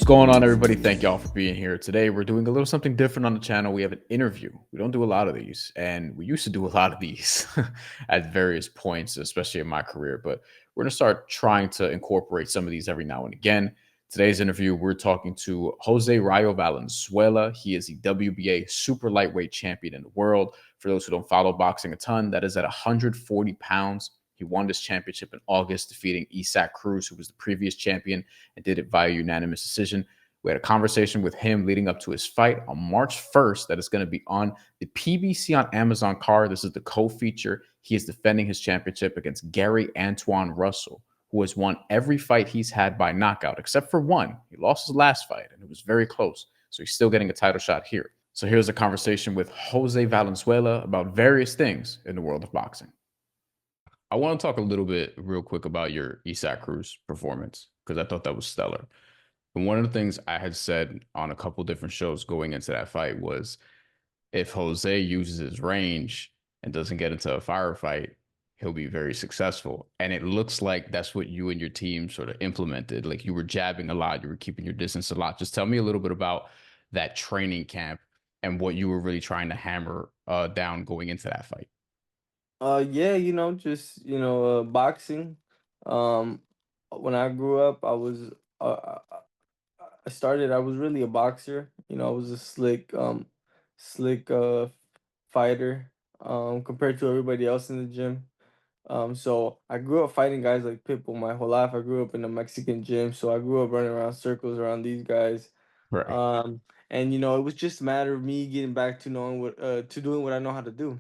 going on, everybody? Thank y'all for being here. Today, we're doing a little something different on the channel. We have an interview. We don't do a lot of these, and we used to do a lot of these at various points, especially in my career. But we're going to start trying to incorporate some of these every now and again. Today's interview, we're talking to Jose Rayo Valenzuela. He is the WBA super lightweight champion in the world. For those who don't follow boxing a ton, that is at 140 pounds. He won this championship in August, defeating Isaac Cruz, who was the previous champion, and did it via unanimous decision. We had a conversation with him leading up to his fight on March 1st that is going to be on the PBC on Amazon card. This is the co-feature. He is defending his championship against Gary Antuanne Russell, who has won every fight he's had by knockout, except for one. He lost his last fight, and it was very close. So he's still getting a title shot here. So here's a conversation with Jose Valenzuela about various things in the world of boxing. I want to talk a little bit real quick about your Isaac Cruz performance because I thought that was stellar. And one of the things I had said on a couple different shows going into that fight was if Jose uses his range and doesn't get into a firefight, he'll be very successful. And it looks like that's what you and your team sort of implemented. Like you were jabbing a lot, you were keeping your distance a lot. Just tell me a little bit about that training camp and what you were really trying to hammer down going into that fight. Yeah, just boxing. Um, when I grew up, I was really a boxer. I was a slick fighter. Compared to everybody else in the gym. So I grew up fighting guys like Pitbull my whole life. I grew up in a Mexican gym, so I grew up running around circles around these guys. Right. Um, and it was just a matter of me getting back to knowing to doing what I know how to do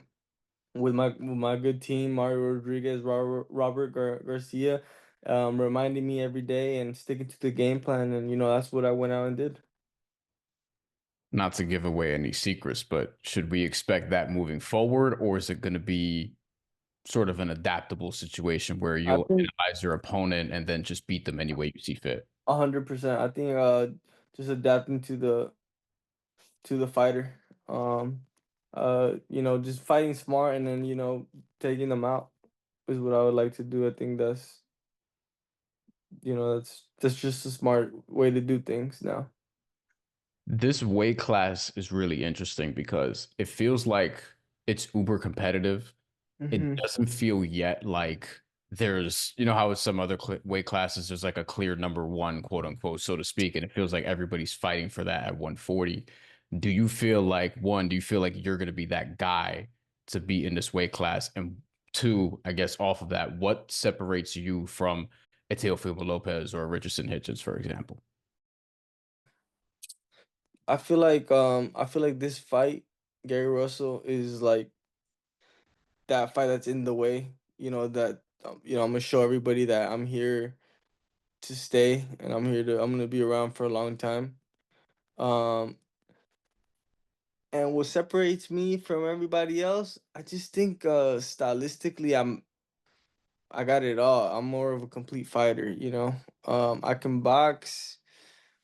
with my good team, Mario Rodriguez, Robert Garcia, reminding me every day and sticking to the game plan, and that's what I went out and did. Not to give away any secrets, but should we expect that moving forward, or is it going to be sort of an adaptable situation where I you'll think analyze your opponent and then just beat them any way you see fit? 100%. I think just adapting to the fighter. Just fighting smart and then taking them out is what I would like to do. I think that's just a smart way to do things now. This weight class is really interesting because it feels like it's uber competitive. It Hmm. doesn't feel yet like there's, how with some other weight classes, there's like a clear number one, quote unquote, so to speak. And it feels like everybody's fighting for that at 140. Do you feel like, one, do you feel like you're going to be that guy to be in this weight class? And two, I guess off of that, what separates you from a Teofimo Lopez or a Richardson Hitchins, for example? I feel like this fight, Gary Russell is like that fight that's in the way. I'm gonna show everybody that I'm here to stay and I'm gonna be around for a long time. Um, and what separates me from everybody else, I just think stylistically I got it all. I'm more of a complete fighter. I can box,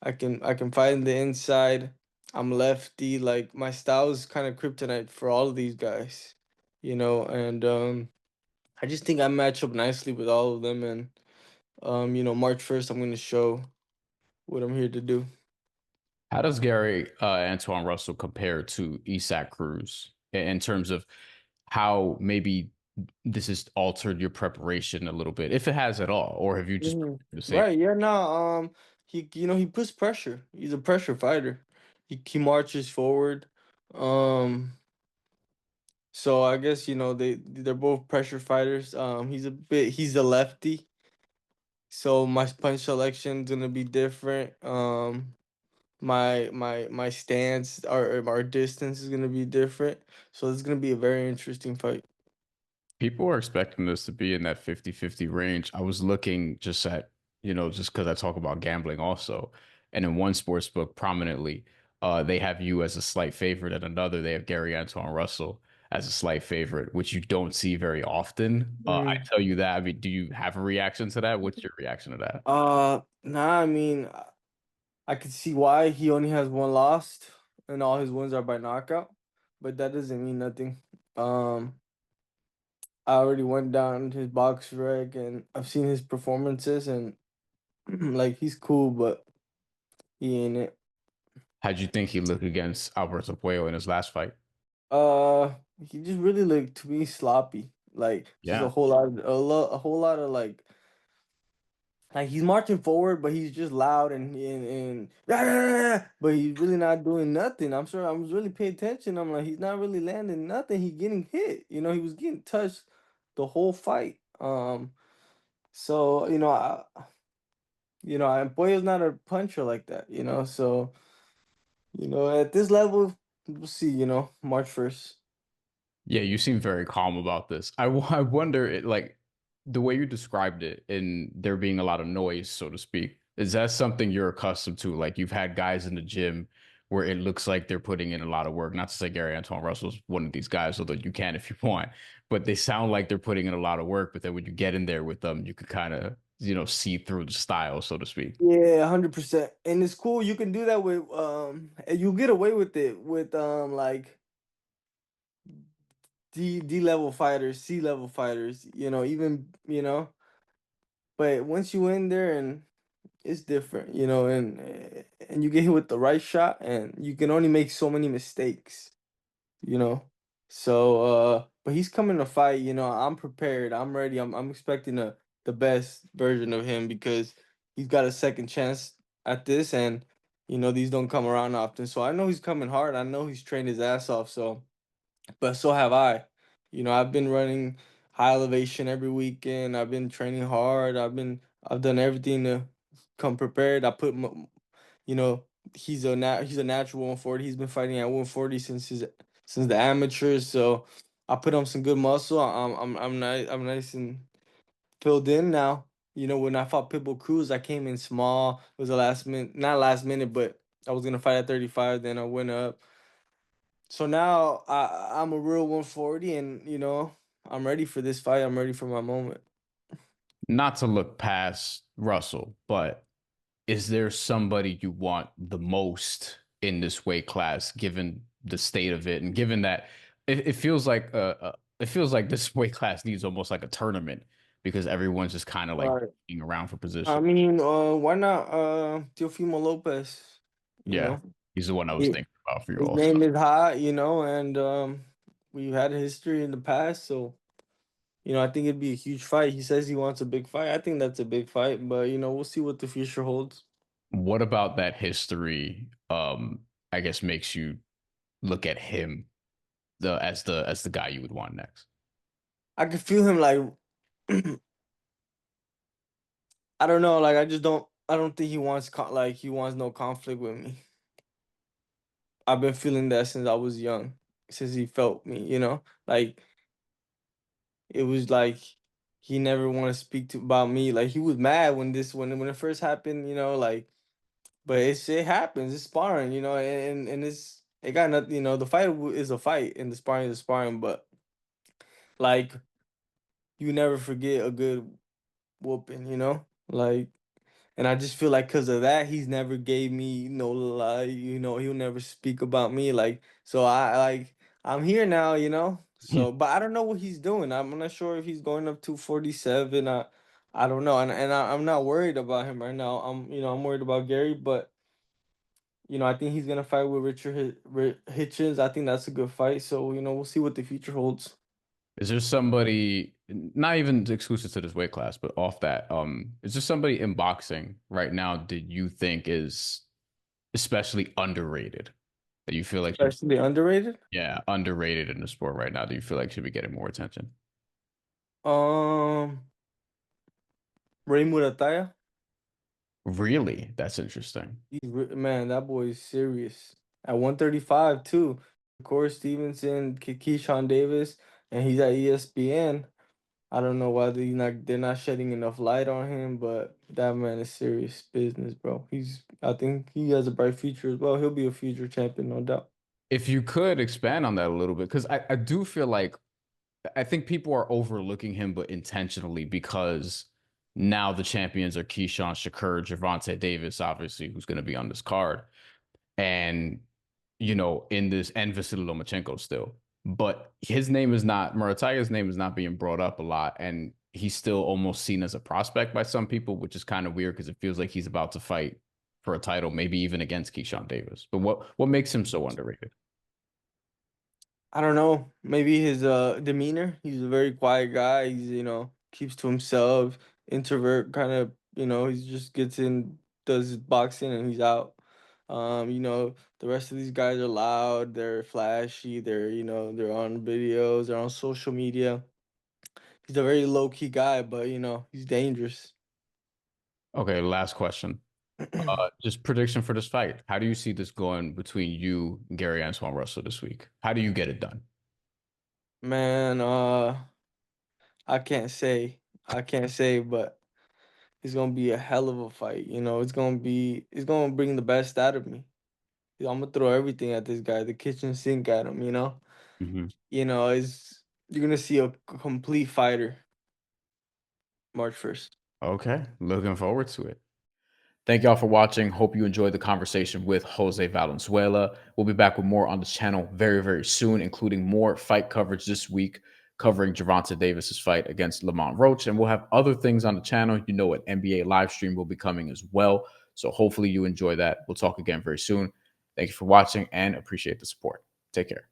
I can fight in the inside. I'm lefty. Like my style is kind of kryptonite for all of these guys. And I just think I match up nicely with all of them. And March 1st, I'm gonna show what I'm here to do. How does Gary Antoine Russell compare to Isaac Cruz in terms of how maybe this has altered your preparation a little bit, if it has at all, or have you just Mhm. the same? Right? Yeah. No. He puts pressure. He's a pressure fighter. He marches forward. Um. So I guess they're both pressure fighters. He's a lefty. So my punch selection's gonna be different. My stance, our distance is gonna be different. So it's gonna be a very interesting fight. People are expecting this to be in that 50-50 range. I was looking just at, just because I talk about gambling also. And in one sports book prominently, they have you as a slight favorite, and another, they have Gary Antoine Russell as a slight favorite, which you don't see very often. I Mm. tell you that. I mean, do you have a reaction to that? What's your reaction to that? Nah. I mean, I could see why he only has one loss, and all his wins are by knockout, but that doesn't mean nothing. Um, I already went down his box rec, and I've seen his performances, and like he's cool, but He ain't it. How'd you think he looked against Alberto Puello in his last fight? Uh, he just really looked to me sloppy. Like just Yeah. a whole lot of like he's marching forward, but he's just loud and but he's really not doing nothing. I'm sure I was really paying attention. I'm like, he's not really landing nothing. He's getting hit. He was getting touched the whole fight. So and Boya's not a puncher like that. So at this level, we'll see. March 1st. Yeah, you seem very calm about this. I wonder, like, the way you described it, and there being a lot of noise, so to speak, is that something you're accustomed to? Like, you've had guys in the gym where it looks like they're putting in a lot of work. Not to say Gary Antuanne Russell's one of these guys, although you can if you want, but they sound like they're putting in a lot of work. But then when you get in there with them, you could kind of, see through the style, so to speak. Yeah, 100%. And it's cool. You can do that with and you get away with it with like D level fighters, C level fighters, even, but once you in there and it's different, and you get hit with the right shot and you can only make so many mistakes, you know. So but he's coming to fight, I'm prepared. I'm ready. I'm expecting the best version of him because he's got a second chance at this and these don't come around often. So I know he's coming hard. I know he's trained his ass off, but so have I. I've been running high elevation every weekend. I've been training hard. I've done everything to come prepared. You know, he's a natural 140. He's been fighting at 140 since the amateurs. So I put on some good muscle. I'm nice and filled in now. When I fought Pitbull Cruz, I came in small. It was a last minute, not last minute, but I was gonna fight at 35. Then I went up. So now I'm a real 140, and I'm ready for this fight. I'm ready for my moment. Not to look past Russell, but is there somebody you want the most in this weight class, given the state of it, and given that it feels like it feels like this weight class needs almost like a tournament because everyone's just kind of like Right. being around for I position. mean, why not Teofimo Lopez? You Yeah, know, he's the one I was he, thinking about for you his also. name is hot. And we've had a history in the past, so I think it'd be a huge fight. He says he wants a big fight. I think that's a big fight, but we'll see what the future holds. What about that history? I guess makes you look at him the guy you would want next. I can feel him like I don't know, like I don't think he wants he wants no conflict with me. I've been feeling that since I was young, since he felt me, Like it was like he never want to speak to about me. Like he was mad when it first happened, but it happens. It's sparring, and it got nothing, the is a fight and the sparring is sparring, but like you never forget a good whooping, Like and I just feel like because of that, he's never gave me no lie, he'll never speak about me. So I'm here now, So, but I don't know what he's doing. I'm not sure if he's going up 247. I don't know. I'm not worried about him right now. I'm worried about Gary, but I think he's gonna fight with Hitchins. I think that's a good fight. So, we'll see what the future holds. Is there somebody not even exclusive to this weight class, but off that? Is there somebody in boxing right now that you think is especially underrated? That you feel like should, Especially underrated. yeah, underrated in the sport right now that you feel like should be getting more attention? Um, Ray Murataya. Really? That's interesting. Man, that boy is serious. At 135 too. Corey Stevenson, Keyshawn Davis, and he's at ESPN. I don't know why they're not shedding enough light on him, but that man is serious business, bro. I think he has a bright future as well. He'll be a future champion, no doubt. If you could expand on that a little bit, because I do feel like I think people are overlooking him, but intentionally because now the champions are Keyshawn Shakur, Gervonta Davis, obviously, who's going to be on this card. And in this and Vasily Lomachenko still. But his name is not Murataya's name is not being brought up a lot, and he's still almost seen as a prospect by some people, which is kind of weird because it feels like he's about to fight for a title, maybe even against Keyshawn Davis. But what makes him so underrated? I don't know. Maybe his demeanor. He's a very quiet guy. He's, keeps to himself, introvert kind of, he just gets in, does his boxing and he's out. The rest of these guys are loud, they're flashy, they're on videos, they're on social media. He's a very low key guy, but he's dangerous. Okay, last question. Just prediction for this fight. How do you see this going between you and Gary Antuanne Russell this week? How do you get it done? Man, I can't say. I can't say, but it's gonna be a hell of a fight. It's gonna bring the best out of me. I'm gonna throw everything at this guy, the kitchen sink at him, Hmm. It's you're gonna see a complete fighter March 1st. Okay, looking forward to it. Thank y'all for watching. Hope you enjoyed the conversation with Jose Valenzuela. We'll be back with more on this channel very, very soon, including more fight coverage this week, covering Gervonta Davis's fight against Lamont Roach. And we'll have other things on the channel. You know, an NBA live stream will be coming as well. So hopefully you enjoy that. We'll talk again very soon. Thank you for watching and appreciate the support. Take care.